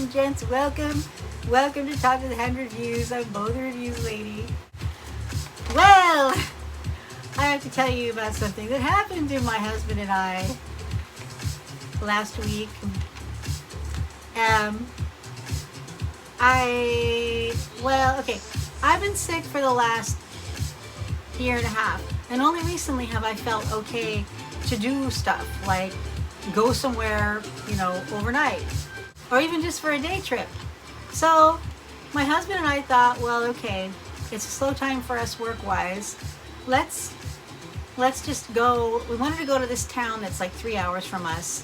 and gents, welcome to Talk to the 100 Reviews. I'm both the reviews lady. Well, I have to tell you about something that happened to my husband and I last week. I've been sick for the last year and a half, and only recently have I felt okay to do stuff like go somewhere, overnight, or even just for a day trip. So my husband and I thought, well, okay, it's a slow time for us work-wise. Let's just go. We wanted to go to this town that's like 3 hours from us,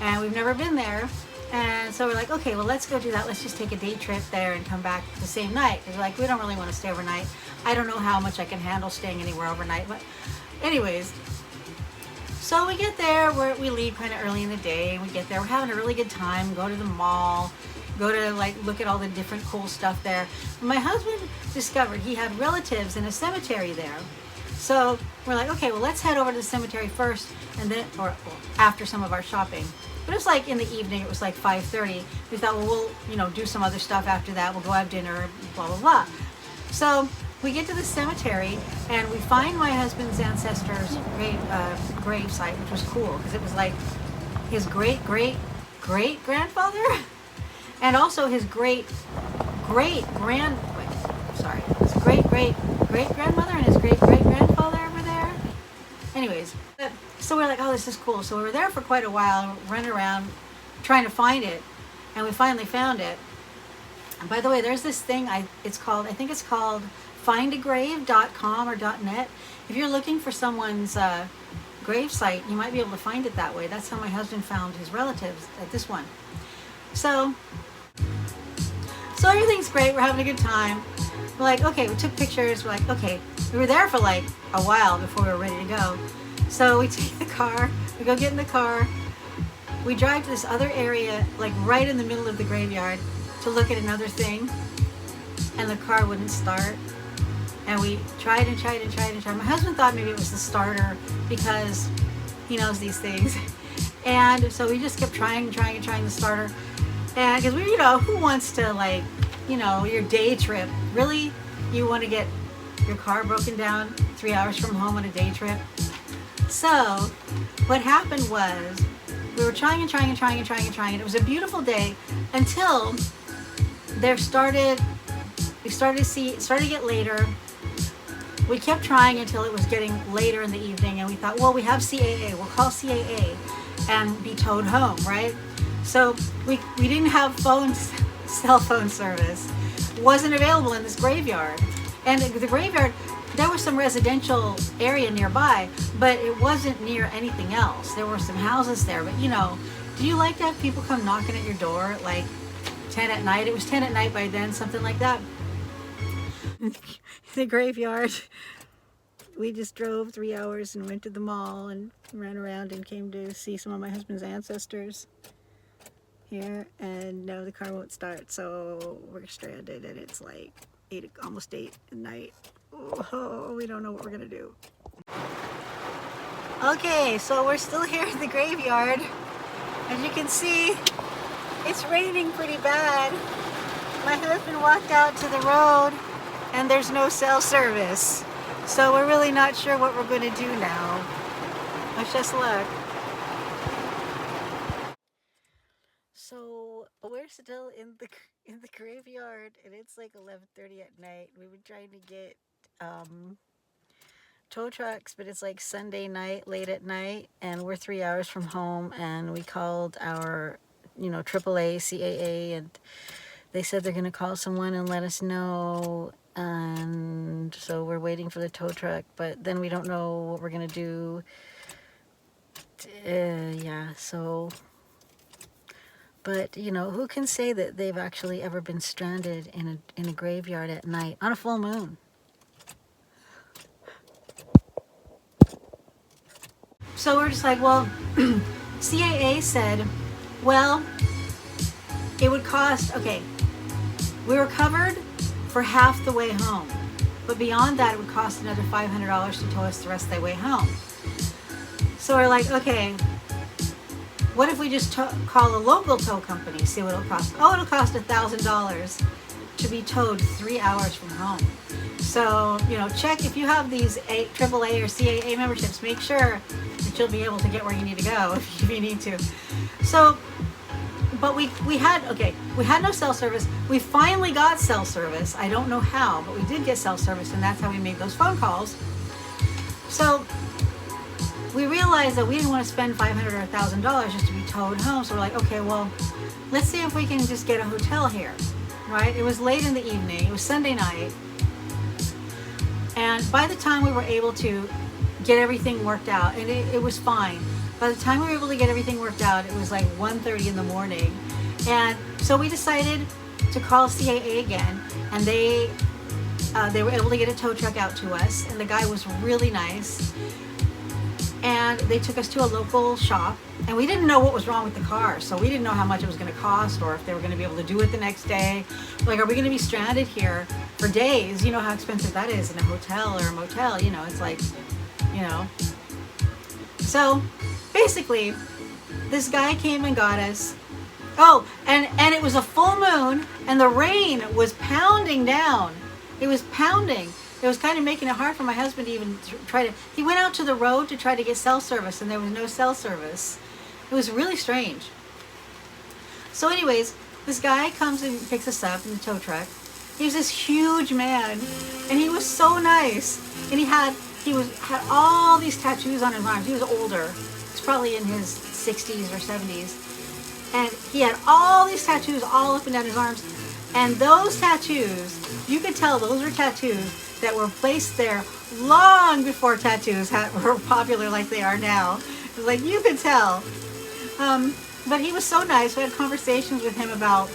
and we've never been there. And so we're like, okay, well, let's go do that. Let's just take a day trip there and come back the same night. Because we're like, we don't really want to stay overnight. I don't know how much I can handle staying anywhere overnight. But anyways, so we get there. We leave kind of early in the day. We get there. We're having a really good time. Go to the mall. Go to look at all the different cool stuff there. My husband discovered he had relatives in a cemetery there. So we're like, okay, well, let's head over to the cemetery first, and then, or after some of our shopping. But it was like in the evening, it was like 5:30. We thought, well, we'll do some other stuff after that. We'll go have dinner, blah, blah, blah. So we get to the cemetery, and we find my husband's ancestors' grave site, which was cool, because it was like his great-great-great-grandfather, and also his his great-great-great-grandmother and his great-great-grandfather over there. Anyways, so we're like, oh, this is cool. So we were there for quite a while, running around trying to find it, and we finally found it. And by the way, there's this thing, I think it's called findagrave.com or .net. If you're looking for someone's grave site, you might be able to find it that way. That's how my husband found his relatives at this one. So everything's great. We're having a good time. We're like, okay, we took pictures. We're like, okay, we were there for like a while before we were ready to go. So we take the car, we go get in the car, we drive to this other area, like right in the middle of the graveyard, to look at another thing, and the car wouldn't start. And we tried and tried and tried and tried. My husband thought maybe it was the starter because he knows these things. And so we just kept trying the starter. And because who wants to your day trip? Really? You want to get your car broken down 3 hours from home on a day trip? So what happened was we were trying and trying and trying and trying and trying. It was a beautiful day until it started to get later. We kept trying until it was getting later in the evening, and we thought, well, we have CAA. We'll call CAA and be towed home, right? So we didn't have cell phone service. It wasn't available in this graveyard. And the graveyard, there was some residential area nearby, but it wasn't near anything else. There were some houses there, but do you like to have people come knocking at your door at like 10 at night? It was 10 at night by then, something like that. The graveyard. We just drove 3 hours and went to the mall and ran around and came to see some of my husband's ancestors here, and no, the car won't start, so we're stranded, and it's like almost 8 at night. Oh, we don't know what we're gonna do. Okay, so we're still here at the graveyard. As you can see, it's raining pretty bad. My husband walked out to the road, and there's no cell service, so we're really not sure what we're gonna do now. Wish us luck. So we're still in the graveyard, and it's like 11:30 at night. We've been trying to get tow trucks, but it's like Sunday night, late at night, and we're 3 hours from home. And we called our AAA, CAA, and they said they're gonna call someone and let us know. And so we're waiting for the tow truck, but then we don't know what we're gonna do. But who can say that they've actually ever been stranded in a graveyard at night on a full moon? So we're just like, well, CAA said, well, it would cost, okay, we were covered for half the way home, but beyond that it would cost another $500 to tow us the rest of the way home. So we're like, okay, what if we just call a local tow company, see what it'll cost? Oh, it'll cost $1,000 to be towed 3 hours from home. So, you know, check if you have these AAA or CAA memberships, make sure that you'll be able to get where you need to go if you need to. So, but we had no cell service. We finally got cell service. I don't know how, but we did get cell service, and that's how we made those phone calls. So we realized that we didn't want to spend $500 or $1,000 just to be towed home. So we're like, okay, well, let's see if we can just get a hotel here, right? It was late in the evening. It was Sunday night. And by the time we were able to get everything worked out, and it was fine. By the time we were able to get everything worked out, it was like 1:30 in the morning. And so we decided to call CAA again, and they were able to get a tow truck out to us, and the guy was really nice. And they took us to a local shop, and we didn't know what was wrong with the car, so we didn't know how much it was going to cost or if they were going to be able to do it the next day. Like, are we going to be stranded here for days? You know how expensive that is in a hotel or a motel, you know, it's like, you know. So basically, this guy came and got us. Oh, and it was a full moon, and the rain was pounding down. It was pounding. It was kind of making it hard for my husband to even try to... He went out to the road to try to get cell service, and there was no cell service. It was really strange. So anyways, this guy comes and picks us up in the tow truck. He was this huge man, and he was so nice. And he had all these tattoos on his arms. He was older. He's probably in his 60s or 70s. And he had all these tattoos all up and down his arms. And those tattoos, you could tell those were tattoos that were placed there long before tattoos were popular like they are now. It was like, you could tell. But he was so nice. We had conversations with him about,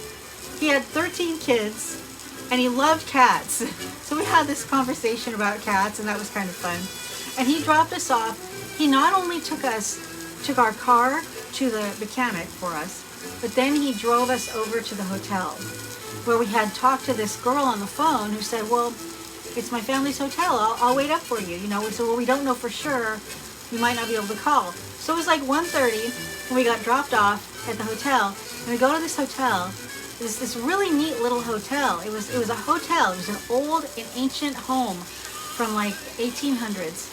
he had 13 kids and he loved cats. So we had this conversation about cats, and that was kind of fun. And he dropped us off. He not only took our car to the mechanic for us, but then he drove us over to the hotel where we had talked to this girl on the phone who said, well, it's my family's hotel. I'll wait up for you. You know, we said, well, we don't know for sure. We might not be able to call. So it was like 1:30 when we got dropped off at the hotel. And we go to this hotel. It's this really neat little hotel. It was a hotel. It was an old and ancient home from like 1800s.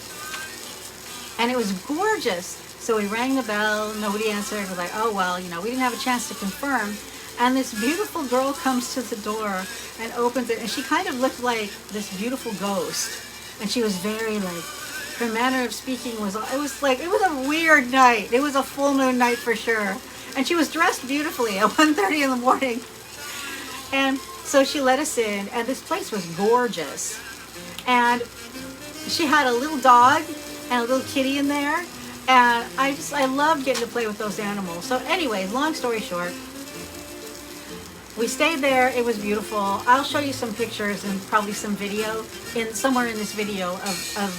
And it was gorgeous. So we rang the bell. Nobody answered. We're like, oh, well, you know, we didn't have a chance to confirm. And this beautiful girl comes to the door and opens it, and she kind of looked like this beautiful ghost. And she was very like, her manner of speaking was, it was a weird night. It was a full moon night for sure. And she was dressed beautifully at 1:30 in the morning. And so she let us in, and this place was gorgeous. And she had a little dog and a little kitty in there. And I loved getting to play with those animals. So anyways, long story short, we stayed there. It was beautiful. I'll show you some pictures and probably some video somewhere in this video of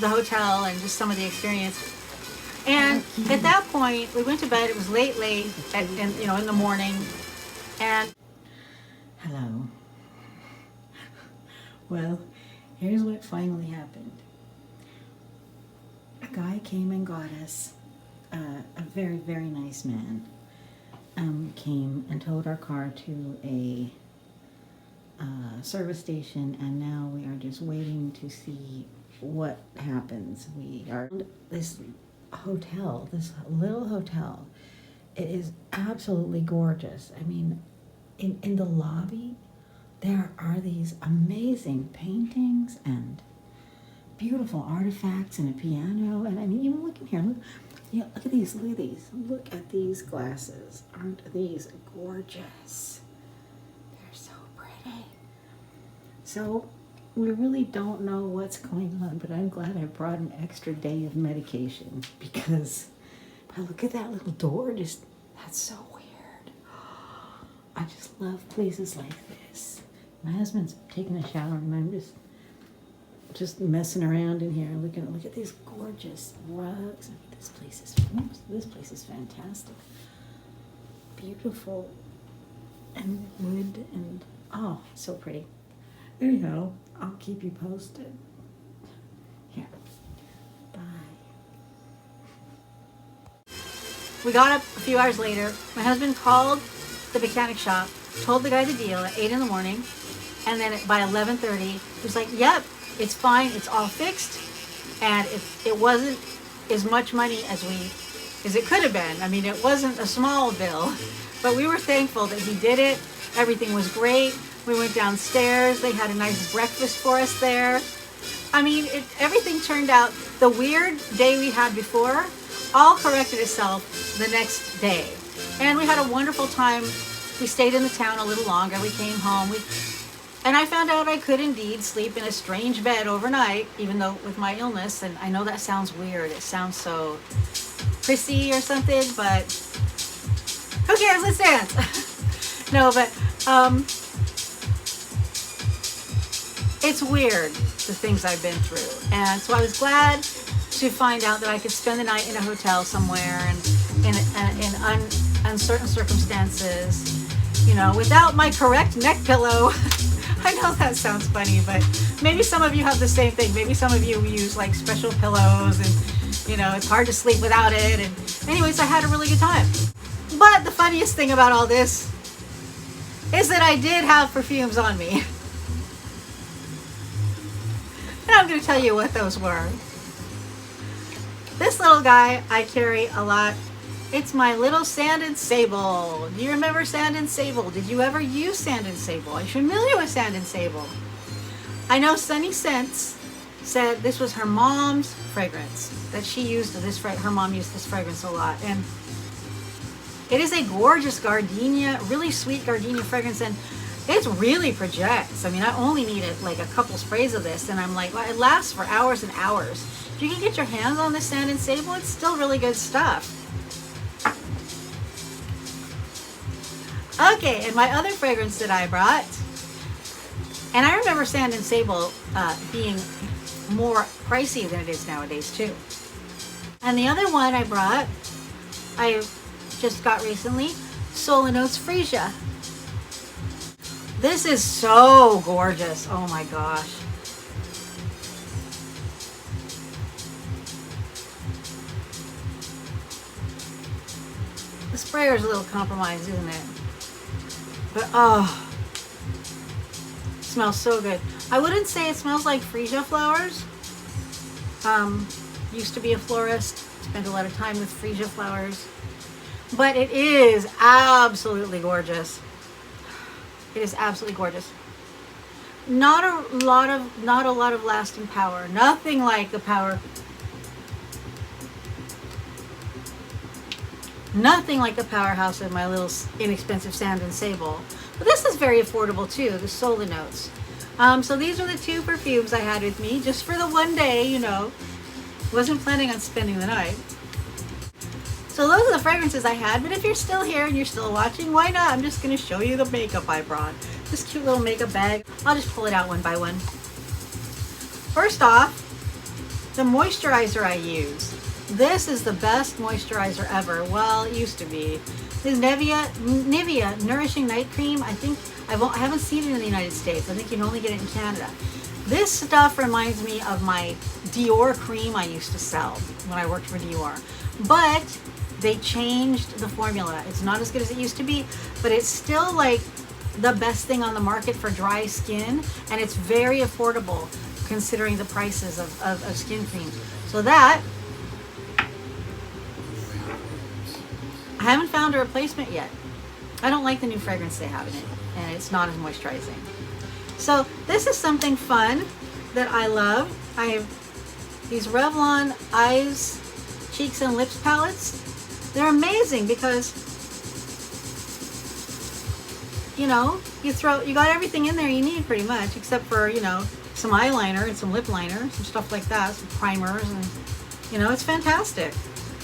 the hotel and just some of the experience. And at that point, we went to bed. It was late, and you know, in the morning. And hello. Well, here's what finally happened. A guy came and got us. A very, very nice man. Came and towed our car to a service station, and now we are just waiting to see what happens. We are this hotel, this little hotel. It is absolutely gorgeous. I mean, in the lobby, there are these amazing paintings and beautiful artifacts and a piano. And I mean, even look in here, look. Yeah, look at these, look at these glasses. Aren't these gorgeous? They're so pretty. So, we really don't know what's going on, but I'm glad I brought an extra day of medication, because, but look at that little door, that's so weird. I just love places like this. My husband's taking a shower, and I'm just messing around in here, look at these gorgeous rugs. This place is fantastic. Beautiful, and wood, and oh, so pretty. Anyhow, I'll keep you posted. Here, bye. We got up a few hours later. My husband called the mechanic shop, told the guy the deal at 8 in the morning, and then by 11:30, he was like, yep, it's fine, it's all fixed, and it wasn't as much money as it could have been. I mean, it wasn't a small bill, but we were thankful that he did it. Everything was great. We went downstairs. They had a nice breakfast for us there. I mean, everything turned out. The weird day we had before all corrected itself the next day. And we had a wonderful time. We stayed in the town a little longer. We came home. And I found out I could indeed sleep in a strange bed overnight, even though with my illness. And I know that sounds weird. It sounds so prissy or something, but who cares? Let's dance. No, but it's weird, the things I've been through. And so I was glad to find out that I could spend the night in a hotel somewhere and in uncertain circumstances, you know, without my correct neck pillow. I know that sounds funny, but maybe some of you have the same thing. Maybe some of you use like special pillows and, you know, it's hard to sleep without it. And anyways, I had a really good time. But the funniest thing about all this is that I did have perfumes on me. And I'm going to tell you what those were. This little guy I carry a lot. It's my little Sand and Sable. Do you remember Sand and Sable? Did you ever use Sand and Sable? Are you familiar with Sand and Sable? I know Sunny Scents said this was her mom's fragrance, that she used this, her mom used this fragrance a lot. And it is a gorgeous gardenia, really sweet gardenia fragrance, and it really projects. I mean, I only needed like a couple sprays of this, and I'm like, well, it lasts for hours and hours. If you can get your hands on this Sand and Sable, it's still really good stuff. Okay, and my other fragrance that I brought, and I remember Sand and Sable being more pricey than it is nowadays too. And the other one I brought, I just got recently, Solinotes Freesia. This is so gorgeous. Oh my gosh. The sprayer is a little compromised, isn't it? But oh, it smells so good. I wouldn't say it smells like freesia flowers. Used to be a florist, spent a lot of time with freesia flowers, but it is absolutely gorgeous. It is absolutely gorgeous. Not a lot of lasting power. Nothing like the power. Nothing like the powerhouse of my little inexpensive Sand and Sable. But this is very affordable too, the Solinotes. So these are the two perfumes I had with me just for the one day, you know. Wasn't planning on spending the night. So those are the fragrances I had, but if you're still here and you're still watching, why not? I'm just going to show you the makeup I brought. This cute little makeup bag. I'll just pull it out one by one. First off, the moisturizer I use. This is the best moisturizer ever. Well, it used to be. This Nivea Nourishing Night Cream. I think I haven't seen it in the United States. I think you can only get it in Canada. This stuff reminds me of my Dior cream I used to sell when I worked for Dior. But they changed the formula. It's not as good as it used to be, but it's still like the best thing on the market for dry skin, and it's very affordable considering the prices of skin creams. So that, I haven't found a replacement yet. I don't like the new fragrance they have in it, and it's not as moisturizing. So this is something fun that I love. I have these Revlon Eyes, Cheeks, and Lips palettes. They're amazing because, you know, you got everything in there you need pretty much, except for, you know, some eyeliner and some lip liner, some stuff like that, some primers, and, you know, it's fantastic.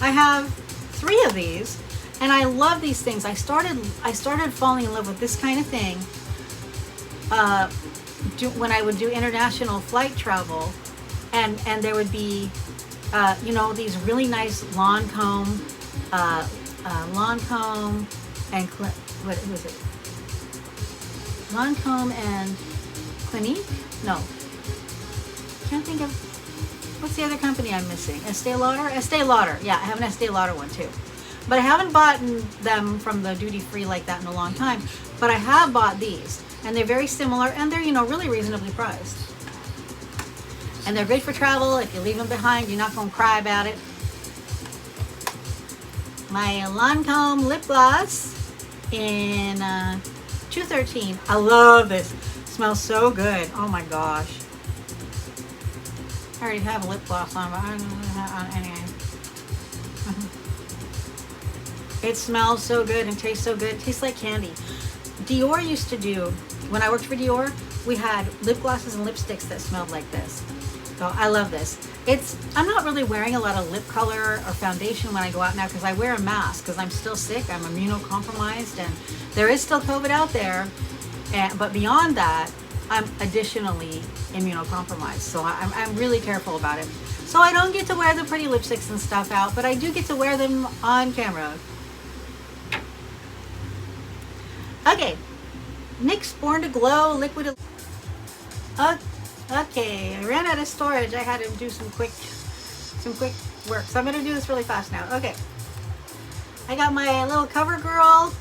I have 3 of these, and I love these things. I started falling in love with this kind of thing when I would do international flight travel, and there would be, you know, these really nice Lancome and what was it? Lancome and Clinique? No, can't think of what's the other company I'm missing. Estee Lauder. Estee Lauder. Yeah, I have an Estee Lauder one too. But I haven't bought them from the duty free like that in a long time. But I have bought these, and they're very similar, and they're, you know, really reasonably priced. And they're good for travel. If you leave them behind, you're not going to cry about it. My Lancome Lip Gloss in 213. I love this. It smells so good. Oh my gosh. I already have a lip gloss on, but anyway. It smells so good and tastes so good. It tastes like candy. Dior used to do, when I worked for Dior, we had lip glosses and lipsticks that smelled like this. So I love this. I'm not really wearing a lot of lip color or foundation when I go out now because I wear a mask because I'm still sick. I'm immunocompromised and there is still COVID out there. But beyond that, I'm additionally immunocompromised. So I'm really careful about it. So I don't get to wear the pretty lipsticks and stuff out, but I do get to wear them on camera. Okay, NYX Born to Glow Liquid. Okay, I ran out of storage. I had to do some quick work. So I'm gonna do this really fast now. Okay, I got my little CoverGirl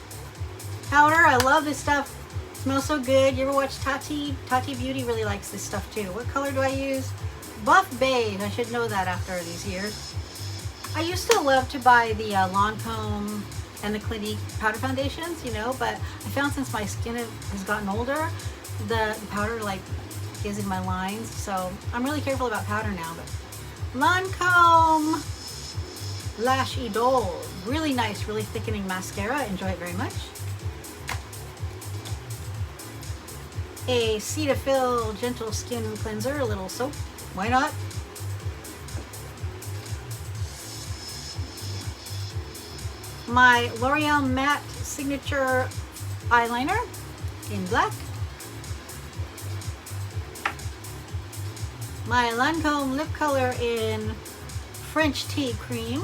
powder. I love this stuff. It smells so good. You ever watch Tati? Tati Beauty really likes this stuff too. What color do I use? Buff Beige. I should know that after these years. I used to love to buy the Lancome and the Clinique powder foundations, you know, but I found since my skin has gotten older, the powder like is in my lines, so I'm really careful about powder now. But Lancome Lash Idole, really nice, really thickening mascara. Enjoy it very much. A Cetaphil Gentle Skin Cleanser, a little soap. Why not? My L'Oreal Matte Signature Eyeliner in black. My Lancome Lip Color in French Tea Cream.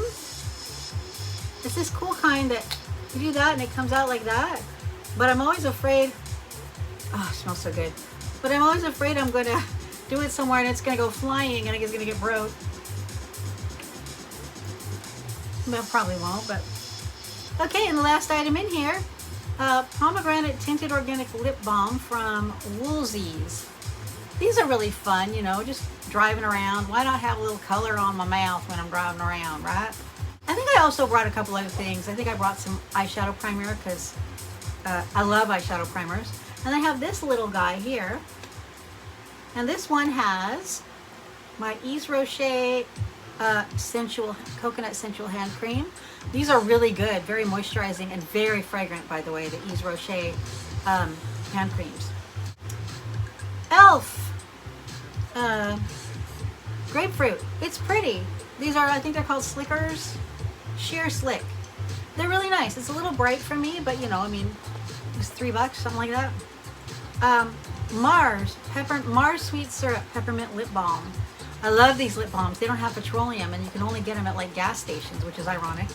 It's this cool kind that you do that and it comes out like that. But I'm always afraid, oh, it smells so good. But I'm always afraid I'm going to do it somewhere and it's going to go flying and it's going to get broke. Well, probably won't, but. Okay, and the last item in here, Pomegranate Tinted Organic Lip Balm from Woolzies. These are really fun, you know, just driving around. Why not have a little color on my mouth when I'm driving around, right? I think I also brought a couple other things. I think I brought some eyeshadow primer because I love eyeshadow primers. And I have this little guy here. And this one has my Yves Rocher Sensual Coconut Sensual Hand Cream. These are really good, very moisturizing and very fragrant, by the way, the Yves Rocher hand creams. Elf Grapefruit. It's pretty. These are, I think they're called Slickers Sheer Slick. They're really nice. It's a little bright for me, but you know, I mean, it's $3, something like that. Marr Sweet Syrup Peppermint Lip Balm. I love these lip balms. They don't have petroleum, and you can only get them at like gas stations, which is ironic.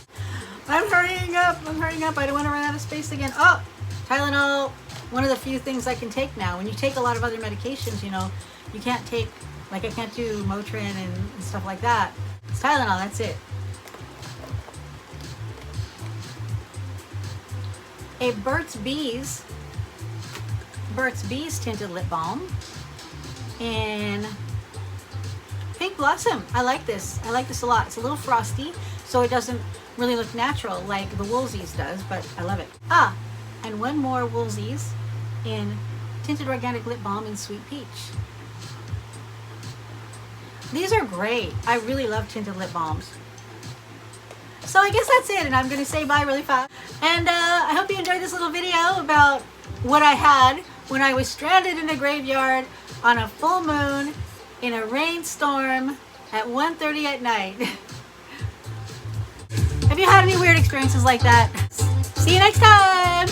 I'm hurrying up. I don't want to run out of space again. Oh, Tylenol. One of the few things I can take now. When you take a lot of other medications, you know, you can't take, like I can't do Motrin and stuff like that. It's Tylenol, that's it. A Burt's Bees Tinted Lip Balm in Pink Blossom. I like this. I like this a lot. It's a little frosty, so it doesn't really look natural like the Woolzies does, but I love it. Ah, and one more Woolzies in Tinted Organic Lip Balm in Sweet Peach. These are great. I really love tinted lip balms. So I guess that's it, and I'm going to say bye really fast. And I hope you enjoyed this little video about what I had when I was stranded in a graveyard on a full moon in a rainstorm at 1:30 at night. Have you had any weird experiences like that? See you next time!